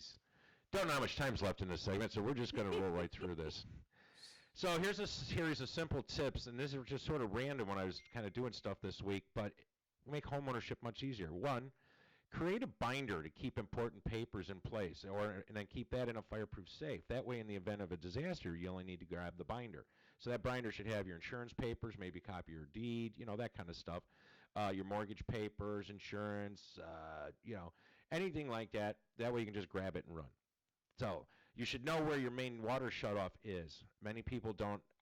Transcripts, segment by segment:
Jeez. Don't know how much time's left in this segment, so we're just going to roll right through this. So here's a series of simple tips, and this is just sort of random when I was kind of doing stuff this week, but make homeownership much easier. One, create a binder to keep important papers in place, and then keep that in a fireproof safe. That way, in the event of a disaster, you only need to grab the binder. So that binder should have your insurance papers, maybe a copy of your deed, that kind of stuff, your mortgage papers, insurance, anything like that. That way, you can just grab it and run. So you should know where your main water shutoff is. Many people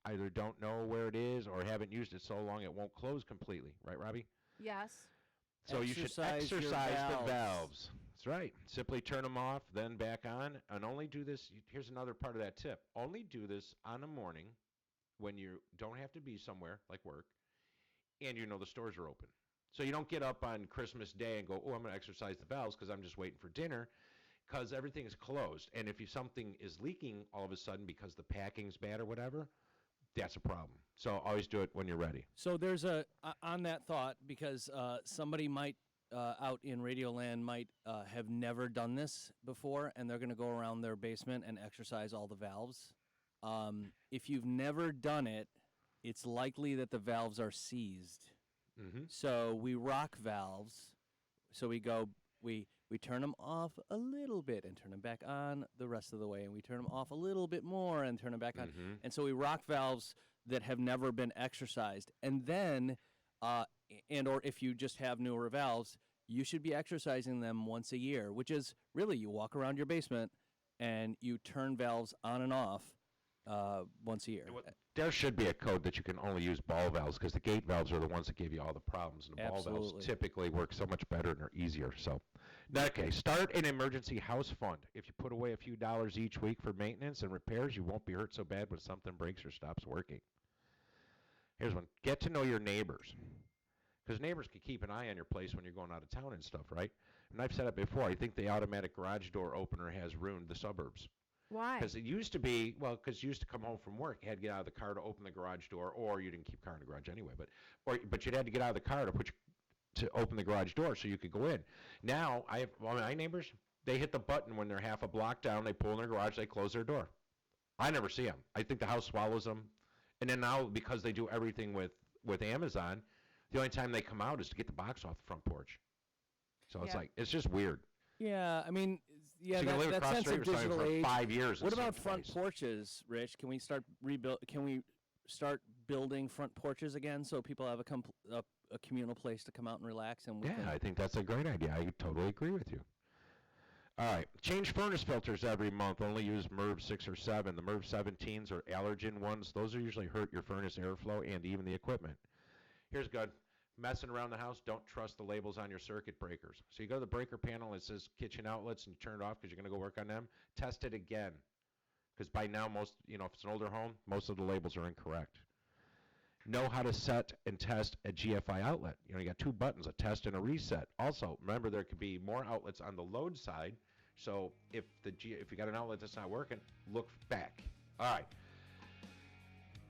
either don't know where it is or haven't used it so long it won't close completely. Right, Robbie? Yes. So you should exercise the valves. That's right. Simply turn them off, then back on, and only do this. Here's another part of that tip. Only do this on a morning when you don't have to be somewhere, like work, and the stores are open. So you don't get up on Christmas Day and go, oh, I'm going to exercise the valves because I'm just waiting for dinner. Because everything is closed, and if something is leaking all of a sudden because the packing's bad or whatever, that's a problem. So always do it when you're ready. So there's on that thought, because somebody might out in Radioland might have never done this before, and they're going to go around their basement and exercise all the valves. If you've never done it, it's likely that the valves are seized. Mm-hmm. So we rock valves. So we turn them off a little bit and turn them back on the rest of the way, and we turn them off a little bit more and turn them back on. Mm-hmm. And so we rock valves that have never been exercised. And then, or if you just have newer valves, you should be exercising them once a year, which is really you walk around your basement and you turn valves on and off once a year. There should be a code that you can only use ball valves because the gate valves are the ones that give you all the problems, and the ball valves typically work so much better and are easier. So, okay, start an emergency house fund. If you put away a few dollars each week for maintenance and repairs, you won't be hurt so bad when something breaks or stops working. Here's one. Get to know your neighbors. Because neighbors can keep an eye on your place when you're going out of town and stuff, right? And I've said it before, I think the automatic garage door opener has ruined the suburbs. Why? Because it used to be, because you used to come home from work, you had to get out of the car to open the garage door, or you didn't keep car in the garage anyway, but you'd had to get out of the car to open the garage door so you could go in. Now, my neighbors, they hit the button when they're half a block down, they pull in their garage, they close their door. I never see them. I think the house swallows them. And then now, because they do everything with Amazon, the only time they come out is to get the box off the front porch. So it's just weird. Yeah, I mean, so that sense of digital age. For 5 years. What about front porches, Rich? Can we start building front porches again so people have a communal place to come out and relax? I think that's a great idea. I totally agree with you. All right, change furnace filters every month. Only use MERV 6 or 7. The MERV 17s are allergen ones. Those usually hurt your furnace airflow and even the equipment. Here's good. Messing around the house, don't trust the labels on your circuit breakers. So you go to the breaker panel, it says kitchen outlets, and you turn it off because you're going to go work on them. Test it again. Because by now, if it's an older home, most of the labels are incorrect. Know how to set and test a GFI outlet. You got two buttons, a test and a reset. Also, remember there could be more outlets on the load side. So if you got an outlet that's not working, look back. All right.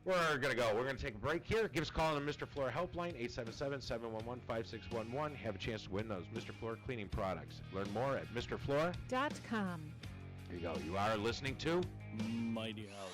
We're going to go. We're going to take a break here. Give us a call on the Mr. Floor helpline, 877-711-5611. Have a chance to win those Mr. Floor cleaning products. Learn more at MrFloor.com. .com. There you go. You are listening to Mighty House.